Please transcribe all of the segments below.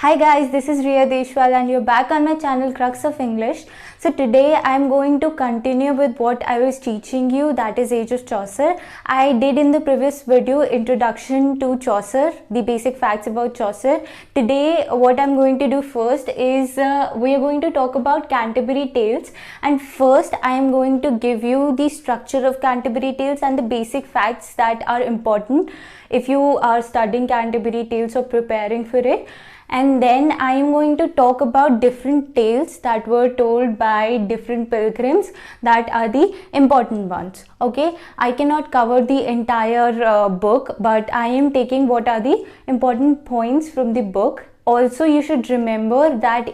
Hi guys, this is Riya Deshwal and you're back on my channel Crux of English. So today I'm going to continue with what I was teaching you, that is Age of Chaucer. I did in the previous video introduction to Chaucer, the basic facts about Chaucer. Today what I'm going to do first is we are going to talk about Canterbury Tales, and first I am going to give you the structure of Canterbury Tales and the basic facts that are important if you are studying Canterbury Tales or preparing for it. And then I am going to talk about different tales that were told by different pilgrims that are the important ones. Okay, I cannot cover the entire book, but I am taking what are the important points from the book. Also, you should remember that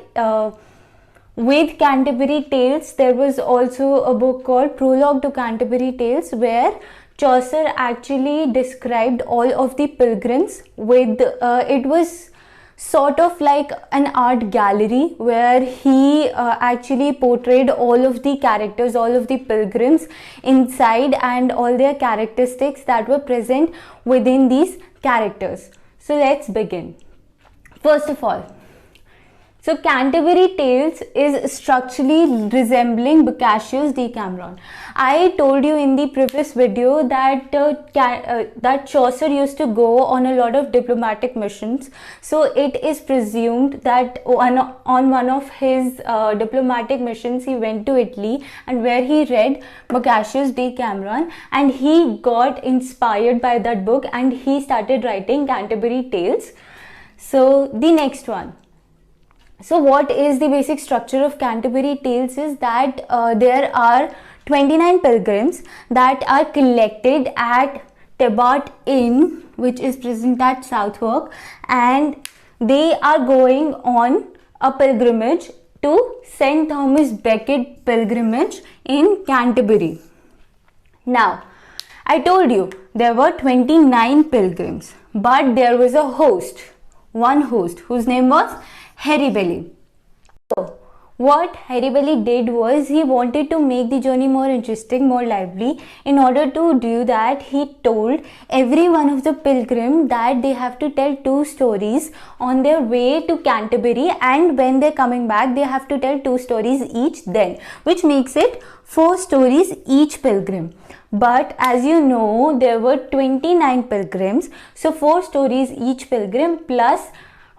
with Canterbury Tales there was also a book called Prologue to Canterbury Tales, where Chaucer actually described all of the pilgrims with it was sort of like an art gallery where he actually portrayed all of the characters, all of the pilgrims inside, and all their characteristics that were present within these characters. So let's begin. First of all, so Canterbury Tales is structurally resembling Boccaccio's Decameron. I told you in the previous video that that Chaucer used to go on a lot of diplomatic missions. So it is presumed that on one of his diplomatic missions he went to Italy, and where he read Boccaccio's Decameron, and he got inspired by that book and he started writing Canterbury Tales. So the next one. So what is the basic structure of Canterbury Tales is that there are 29 pilgrims that are collected at Tebart Inn, which is present at Southwark, and they are going on a pilgrimage to St. Thomas Becket pilgrimage in Canterbury. Now, I told you there were 29 pilgrims, but there was a host, one host whose name was Harry Bailey. So, what Harry Bailey did was he wanted to make the journey more interesting, more lively. In order to do that, he told every one of the pilgrim that they have to tell 2 stories on their way to Canterbury, and when they're coming back, they have to tell 2 stories each then, which makes it 4 stories each pilgrim. But as you know, there were 29 pilgrims, so 4 stories each pilgrim plus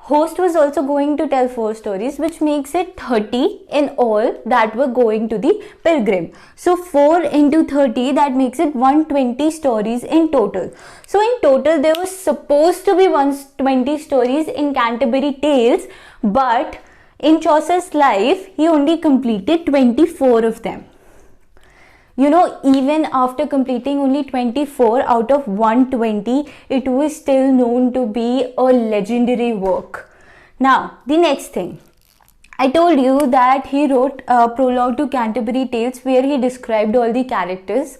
host was also going to tell 4 stories, which makes it 30 in all that were going to the pilgrim. So 4 into 30, that makes it 120 stories in total. So in total there was supposed to be 120 stories in Canterbury Tales, but in Chaucer's life he only completed 24 of them. You know, even after completing only 24 out of 120, it was still known to be a legendary work. Now, the next thing. I told you that he wrote a prologue to Canterbury Tales where he described all the characters.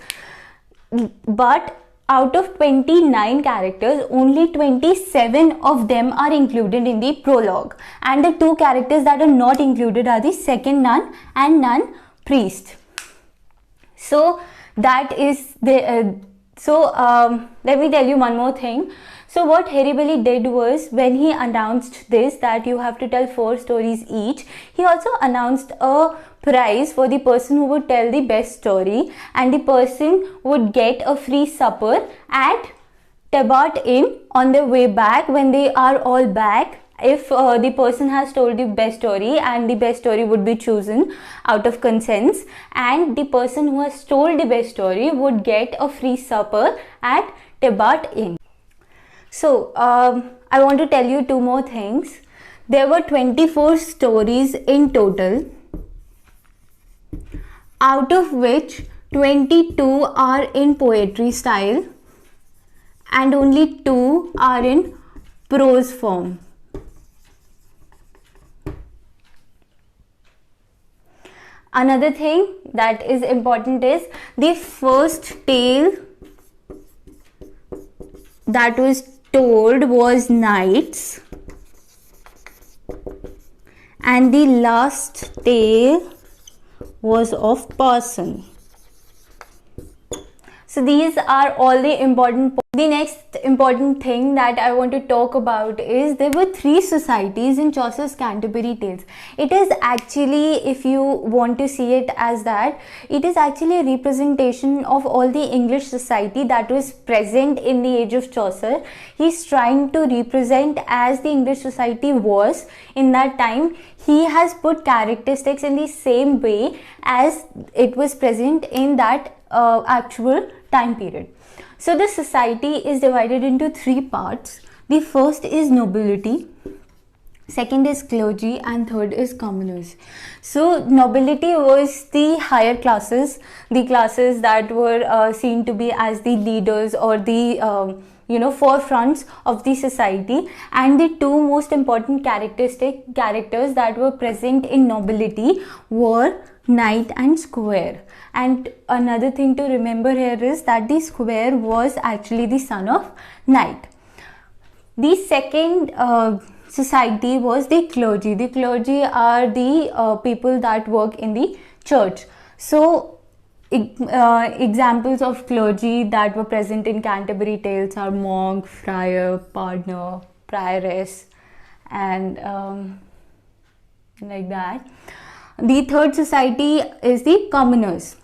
But out of 29 characters, only 27 of them are included in the prologue. And the 2 characters that are not included are the second nun and nun priest. So that is the let me tell you one more thing. So what Harry Bailey did was, when he announced this that you have to tell 4 stories each, he also announced a prize for the person who would tell the best story, and the person would get a free supper at Tebart Inn on their way back. When they are all back, if the person has told the best story, and the best story would be chosen out of consensus, and the person who has told the best story would get a free supper at Tebart Inn. So I want to tell you 2 more things. There were 24 stories in total, out of which 22 are in poetry style and only 2 are in prose form. Another thing that is important is the first tale that was told was Knights, and the last tale was of Parson. So these are all the important. The next important thing that I want to talk about is there were 3 societies in Chaucer's Canterbury Tales. It is actually, if you want to see it as that, it is actually a representation of all the English society that was present in the age of Chaucer. He's trying to represent as the English society was in that time. He has put characteristics in the same way as it was present in that actual time period. So the society is divided into 3 parts. The first is nobility, second is clergy, and third is commoners. So nobility was the higher classes, the classes that were seen to be as the leaders or the forefronts of the society. And the 2 most important characters that were present in nobility were knight and squire. And another thing to remember here is that the squire was actually the son of knight. The second society was the clergy. The clergy are the people that work in the church. So examples of clergy that were present in Canterbury Tales are monk, friar, pardoner, prioress, and like that. The third society is the commoners.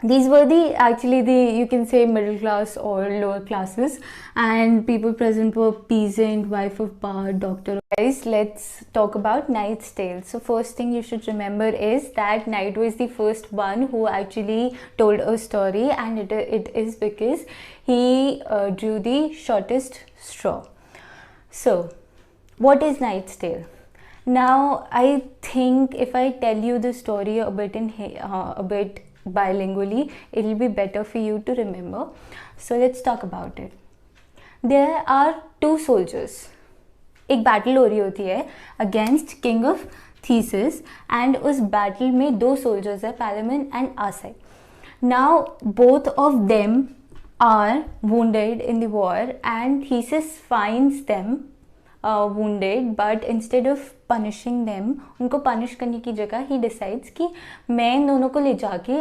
These were you can say middle class or lower classes, and people present were peasant, wife of bard, doctor. Guys, let's talk about Knight's Tale. So first thing you should remember is that Knight was the first one who actually told a story, and it is because he drew the shortest straw. So what is Knight's Tale? Now I think if I tell you the story a bit bilingually, it will be better for you to remember. So let's talk about it. There are 2 soldiers. एक battle हो रही होती है against king of थीसिस, and उस battle में 2 soldiers है, पैलामेन एंड आसाई. Now both of them are wounded in the war, and Theseus finds them wounded, but instead of punishing them, उनको पनिश करने की जगह he decides कि मैं इन दोनों को ले जाके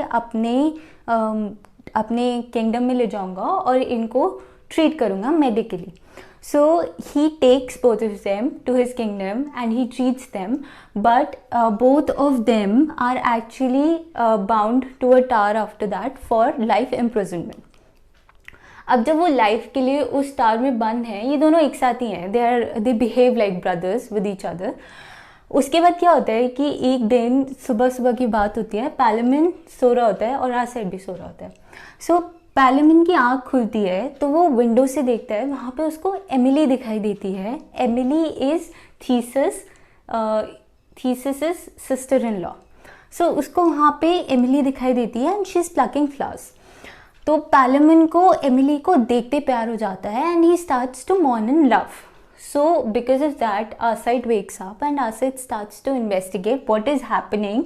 अपने किंगडम में ले जाऊंगा और इनको ट्रीट करूंगा medically. So he takes both of them to his kingdom and he treats them, but both of them are actually bound to a tower after that for life imprisonment. अब जब वो life के लिए उस tower में बंद हैं, ये दोनों एक साथ ही हैं, they behave like brothers with each other. उसके बाद क्या होता है कि एक दिन सुबह की बात होती है, पैलामेन सो रहा होता है और आसाइड भी सो रहा होता है. सो पैलामेन की आँख खुलती है तो वो विंडो से देखता है, वहाँ पे उसको एमिली दिखाई देती है. Emily is Theseus sister in law. So उसको वहाँ पे एमिली दिखाई देती है and she is plucking flowers. तो पैलामेन को एमिली को देखते प्यार हो जाता है and he starts to mourn in love. So because of that, Arcite wakes up and Arcite starts to investigate what is happening,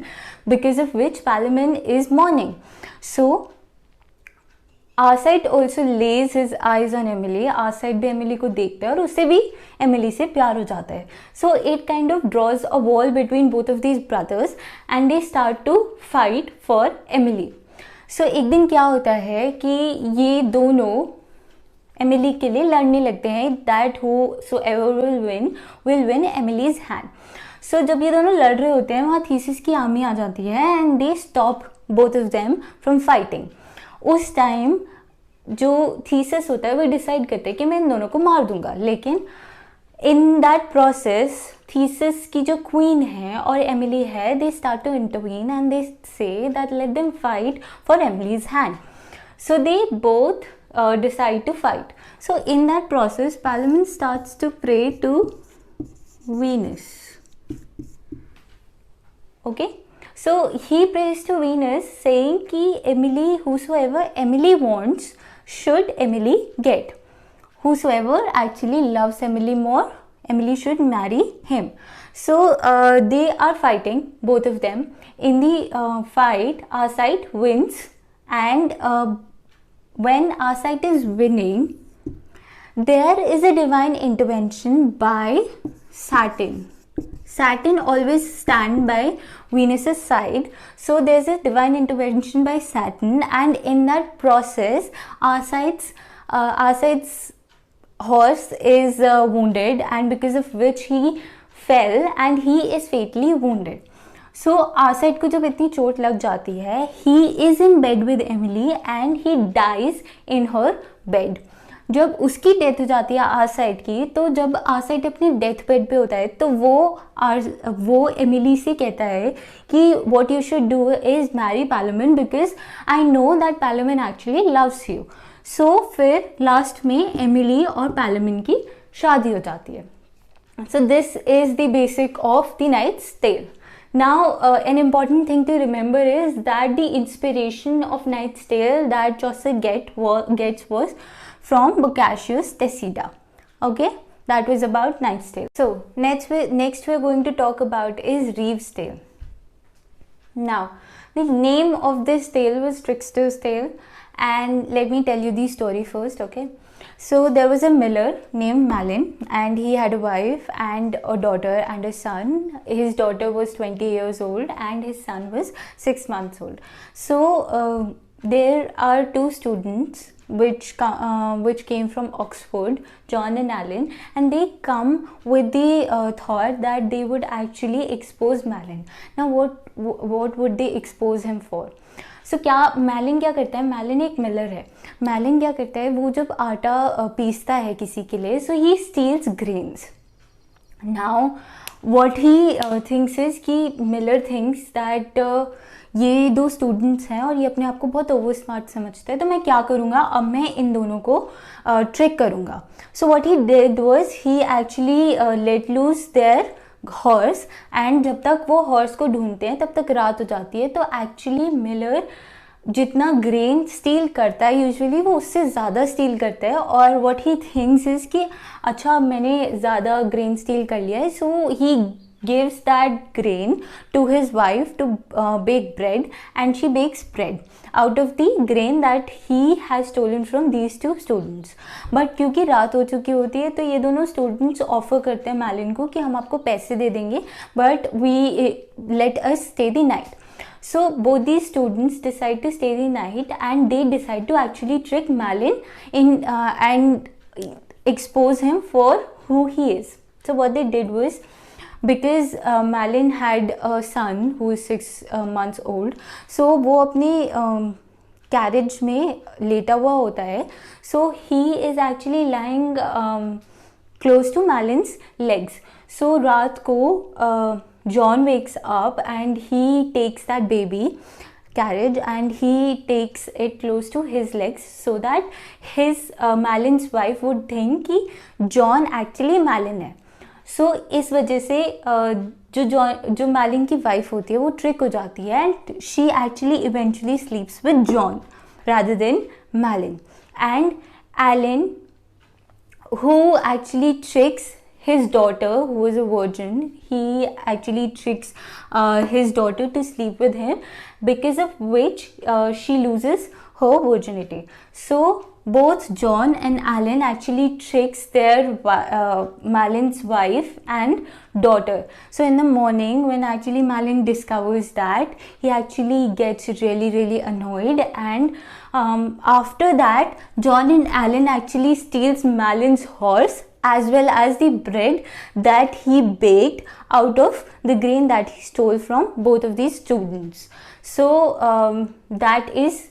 because of which Palamon is mourning. So Arcite also lays his eyes on Emily. Arcite भी Emily को देखता है और उससे भी Emily से प्यार हो जाता है. So it kind of draws a wall between both of these brothers and they start to fight for Emily. So एक दिन क्या होता है कि ये दोनों एमिली के लिए लड़ने लगते हैं, that whosoever will win Emily's hand. So जब ये दोनों लड़ रहे होते हैं, वहाँ थीसिस की आर्मी आ जाती है and they stop both of them from fighting. उस टाइम जो थीसिस होता है वो डिसाइड करते हैं कि मैं इन दोनों को मार दूंगा, लेकिन इन दैट प्रोसेस थीसिस की जो क्वीन है और एमिली है, they start to intervene and they say that let them fight for Emily's hand. So they both decide to fight. So in that process, Palamon starts to pray to Venus. Okay, so he prays to Venus saying कि Emily, whosoever Emily wants, should Emily get. Whosoever actually loves Emily more, Emily should marry him. So they are fighting, both of them. In the fight, Arcite wins, and when Arcite is winning, there is a divine intervention by Saturn. Saturn always stand by Venus's side. So there's a divine intervention by Saturn, and in that process, Arcite's horse is wounded, and because of which he fell and he is fatally wounded. So Arcite को जब इतनी चोट लग जाती है, he is in bed with Emily and he dies in her bed. जब उसकी death हो जाती है आरसाइड की, तो जब आरसाइड अपनी डेथ बेड पे होता है तो वो एमिली से कहता है कि what you should do is marry Palamon because I know that Palamon actually loves you. So फिर लास्ट में एमिली और पैलोमिन की शादी हो जाती है. So this is the basic of the knight's tale. Now, an important thing to remember is that the inspiration of Knight's Tale that Chaucer gets was from Boccaccio's Tessida. Okay, that was about Knight's Tale. So next we're going to talk about is Reeve's Tale. Now, the name of this tale was Trickster's Tale, and let me tell you the story first. Okay. So there was a miller named Malin, and he had a wife and a daughter and a son. His daughter was 20 years old and his son was 6 months old. So there are two students which came from Oxford, John and Alan, and they come with the thought that they would actually expose Malin. Now what would they expose him for? सो क्या मैलिन क्या करता है? मैलिन एक Miller है. मैलिन क्या करता है, वो जब आटा पीसता है किसी के लिए, so he steals grains. Now what he thinks is कि मिलर थिंक्स दैट ये दो स्टूडेंट्स हैं और ये अपने आप को बहुत ओवर स्मार्ट समझते हैं, तो मैं क्या करूँगा, अब मैं इन दोनों को ट्रिक करूँगा. सो what he did was he actually let lose their horse, and जब तक वो हॉर्स को ढूंढते हैं तब तक रात हो जाती है. तो एक्चुअली मिलर जितना ग्रेन स्टील करता है यूजुअली वो उससे ज़्यादा स्टील करता है, और व्हाट ही थिंक्स इज कि अच्छा मैंने ज़्यादा ग्रेन स्टील कर लिया है. सो ही gives that grain to his wife to bake bread, and she bakes bread out of the grain that he has stolen from these two students. But क्योंकि रात हो चुकी होती है तो ये दोनों students ऑफर करते हैं मैलिन को कि हम आपको पैसे दे देंगे, but we let us stay the night. So both these students decide to stay the night, and they decide to actually trick Malin in and expose him for who he is. So what they did was, because Malin had a son who is 6 months old, so वो अपनी carriage में लेटा हुआ होता है. So he is actually lying close to Malin's legs. So रात को John wakes up and he takes that baby carriage and he takes it close to his legs so that his Malin's wife would think कि John actually Malin है. सो इस वजह से जो मैलिन की wife होती है वो ट्रिक हो जाती है, and she actually eventually sleeps with John rather than Malyne. And Alan who actually tricks his daughter, who is a virgin, he actually tricks his daughter to sleep with him, because of which she loses her virginity. So both John and Alan actually tricks their Malin's wife and daughter. So in the morning, when actually Malin discovers that, he actually gets really annoyed, and after that John and Alan actually steals Malin's horse as well as the bread that he baked out of the grain that he stole from both of these students. So that is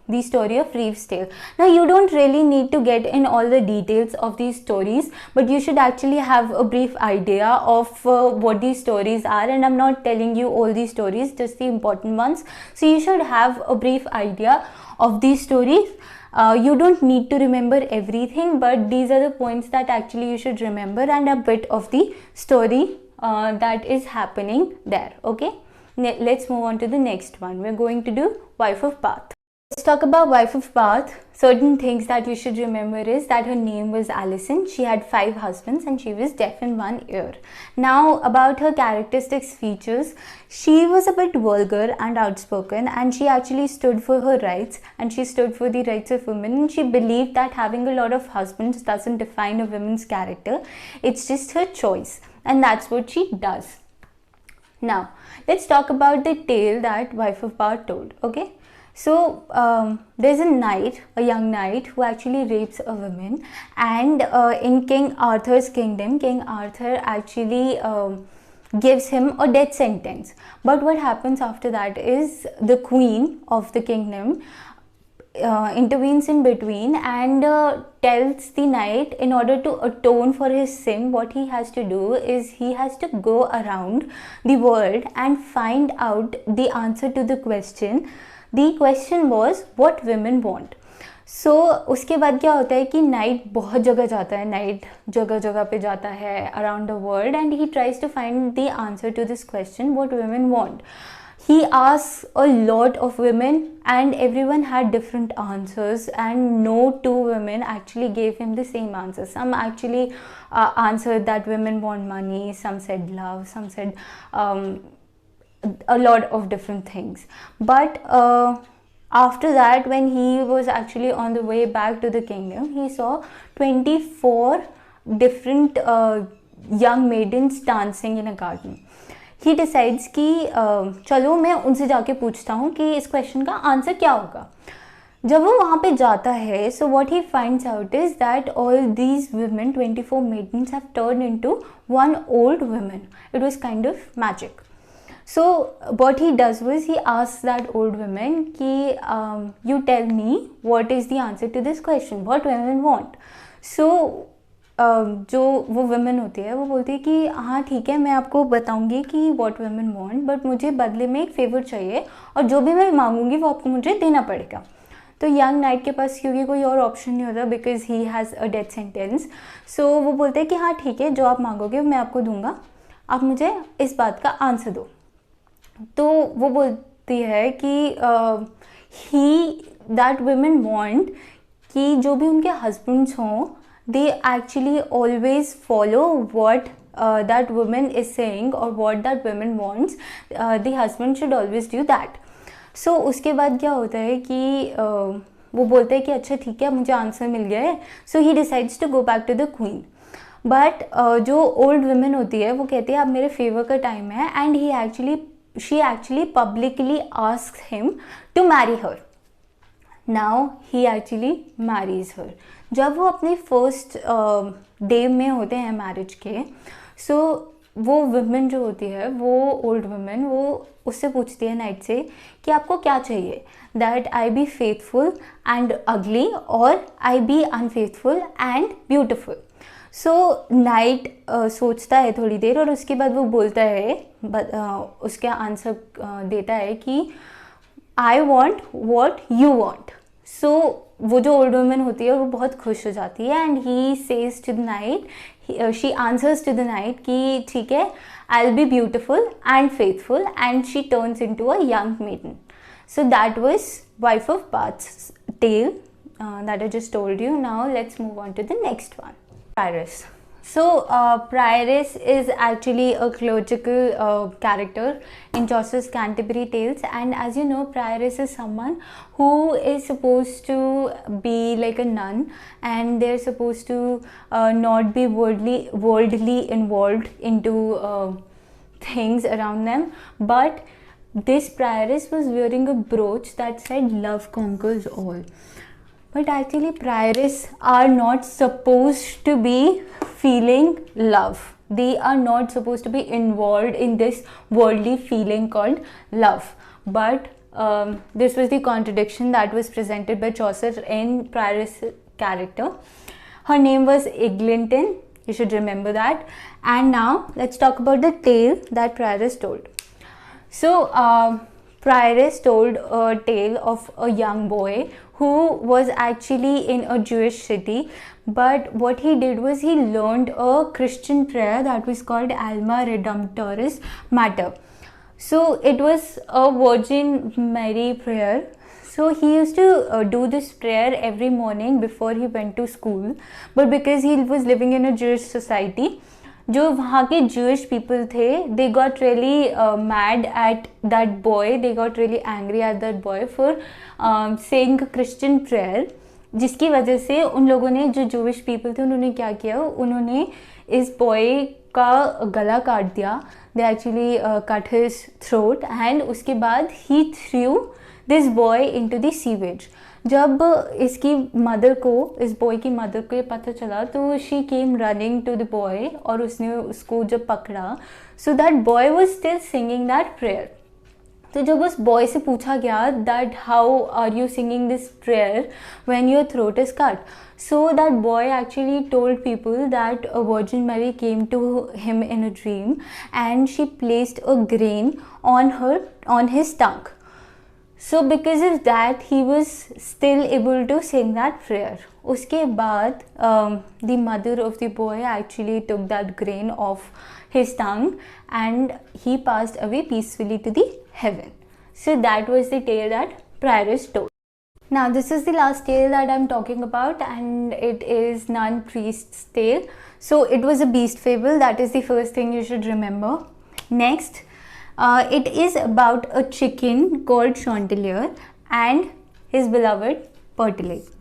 the story of Reeve's Tale. Now you don't really need to get in all the details of these stories, but you should actually have a brief idea of what these stories are, and I'm not telling you all these stories, just the important ones. So you should have a brief idea of these stories. You don't need to remember everything, but these are the points that actually you should remember, and a bit of the story that is happening there. Okay, let's move on to the next one. We're going to do Wife of Bath. Let's talk about Wife of Bath. Certain things that you should remember is that her name was Alison. She had 5 husbands and she was deaf in one ear. Now about her characteristic features, she was a bit vulgar and outspoken, and she actually stood for her rights, and she stood for the rights of women, and she believed that having a lot of husbands doesn't define a woman's character. It's just her choice, and that's what she does. Now, let's talk about the tale that wife of Bath told. Okay, so there's a young knight who actually rapes a woman, and in King Arthur's kingdom, King Arthur actually gives him a death sentence. But what happens after that is the queen of the kingdom intervenes in between and tells the knight, in order to atone for his sin, what he has to do is he has to go around the world and find out the answer to the question. The question was what women want. So उसके बाद क्या होता है कि night बहुत जगह जाता है, नाइट जगह जगह पे जाता है around the world, and he tries to find the answer to this question what women want. He asked a lot of women and everyone had different answers, and no two women actually gave him the same answer. Some actually answered that women want money, some said love, some said a lot of different things. But after that, when he was actually on the way back to the kingdom, he saw 24 different young maidens dancing in a garden. He decides कि चलो मैं उनसे जाके पूछता हूँ कि इस question का आंसर क्या होगा. जब वो वहाँ पे जाता है, so what he finds out is that all these women, 24 maidens, have turned into one old woman. It was kind of magic. So what he does was he asks that old woman कि you tell me what is the answer to this question, what women want. So जो वो women होती है वो बोलती है कि हाँ ठीक है, मैं आपको बताऊंगी कि व्हाट वुमेन वांट, बट मुझे बदले में एक फेवर चाहिए और जो भी मैं मांगूंगी वो आपको मुझे देना पड़ेगा. तो यंग नाइट के पास क्योंकि कोई और ऑप्शन नहीं होता because he has a death sentence, so वो बोलते हैं कि हाँ ठीक है, जो आप मांगोगे मैं आपको दूंगा, आप मुझे इस बात का आंसर दो. तो वो बोलती है कि ही दैट वुमेन वांट कि जो भी उनके हस्बैंड्स हों, they actually always follow what that woman is saying or what that woman wants. The husband should always do that. So उसके बाद क्या होता है कि वो बोलता है कि अच्छा ठीक है, मुझे आंसर मिल गया है. So he decides to go back to the queen. But जो old woman होती है वो कहती है अब मेरे फेवर का टाइम है, and she actually publicly asks him to marry her. Now he actually marries her. जब वो अपने फर्स्ट डे में होते हैं मैरिज के, सो वो वुमेन जो होती है, वो ओल्ड वुमेन, वो उससे पूछती है नाइट से कि आपको क्या चाहिए, that I be faithful and ugly और I be unfaithful and beautiful. So knight सोचता है थोड़ी देर और उसके बाद वो बोलता है, उसका आंसर देता है कि I want what you want. So वो जो ओल्ड वुमेन होती है वो बहुत खुश हो जाती है, and he says to the knight, she answers to the knight कि ठीक है, I will be beautiful and faithful, and she turns into a young maiden. So that was wife of Bath's tale that I just told you. Now let's move on to the next one, Prioress. So Prioress is actually a clerical character in Chaucer's Canterbury Tales, and as you know, Prioress is someone who is supposed to be like a nun, and they're supposed to not be worldly involved into things around them. But this Prioress was wearing a brooch that said "Love conquers all." But actually, Prioress are not supposed to be feeling love. They are not supposed to be involved in this worldly feeling called love. But this was the contradiction that was presented by Chaucer in Prioress' character. Her name was Eglinton. You should remember that. And now let's talk about the tale that Prioress told. So Prioress told a tale of a young boy who was actually in a Jewish city, but what he did was he learned a Christian prayer that was called Alma Redemptoris Mater. So it was a Virgin Mary prayer. So he used to do this prayer every morning before he went to school, but because he was living in a Jewish society, जो वहाँ के Jewish people थे, they got really mad at that boy. They got really angry at that boy for saying Christian prayer, जिसकी वजह से उन लोगों ने, जो Jewish people थे, उन्होंने क्या किया, उन्होंने इस boy उसका गला काट दिया. They actually cut his throat and उसके बाद he threw this boy into the sewage. जब इसकी मदर को, इस बॉय की मदर को ये पता चला तो she came running to the boy और उसने उसको जब पकड़ा, so that boy was still singing that prayer. तो जब उस बॉय से पूछा गया that how are you singing this prayer when your throat is cut, so that boy actually told people that a virgin Mary came to him in a dream and she placed a grain on his tongue. So because of that he was still able to sing that prayer. उसके बाद the mother of the boy actually took that grain off his tongue and he passed away peacefully to the heaven. So that was the tale that Prioress told. Now this is the last tale that I'm talking about and it is Nun Priest's tale. So it was a beast fable. That is the first thing you should remember. Next, it is about a chicken called Chanticleer and his beloved Pertolete.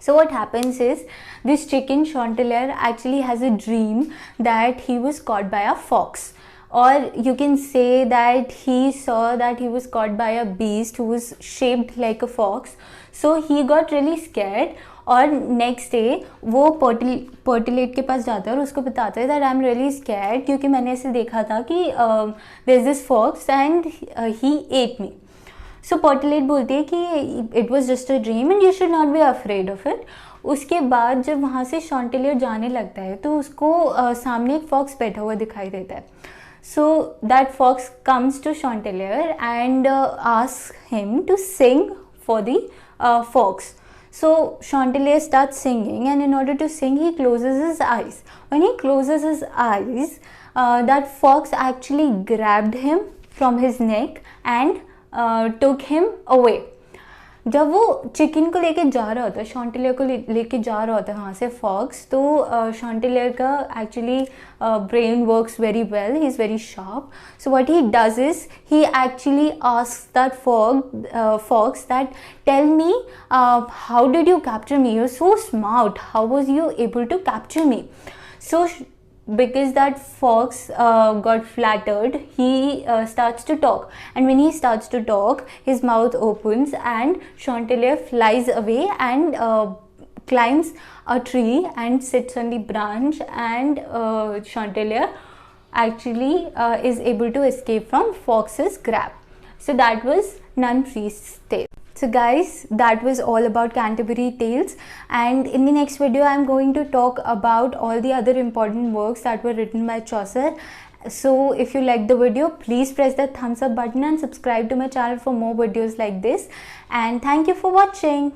So what happens is this chicken Chanticleer actually has a dream that he was caught by a fox, or you can say that he saw that he was caught by a beast who was shaped like a fox. So he got really scared और next day वो पर्टिलेट के पास जाता है और उसको बताता है that I am really scared क्योंकि मैंने ऐसे देखा था कि there is this fox and he ate me. So Pertelote बोलती है कि it was just a dream and you should not be afraid of it. उसके बाद जब वहाँ से शॉन्टिलियर जाने लगता है तो उसको सामने एक फॉक्स बैठा हुआ दिखाई देता है. So that fox comes to Chanticleer and asks him to sing for the fox. So Chanticleer starts singing and in order to sing he closes his eyes. When he closes his eyes, that fox actually grabbed him from his neck and took him away. जब वो chicken को लेके जा रहा होता है, शॉन्टिलियर को लेके जा रहा होता है वहाँ से फॉक्स, तो शॉन्टिलियर का actually brain works very well, he is very sharp. So what he does is he actually asks that fox that tell me how did you capture me, you are so smart, how was you able to capture me. So because that fox got flattered, he starts to talk, and when he starts to talk his mouth opens and Chanticleer flies away and climbs a tree and sits on the branch and Chanticleer actually is able to escape from fox's grab. So that was Nun Priest's tale. So guys, that was all about Canterbury Tales, and in the next video I am going to talk about all the other important works that were written by Chaucer. So if you like the video, please press the thumbs up button and subscribe to my channel for more videos like this, and thank you for watching.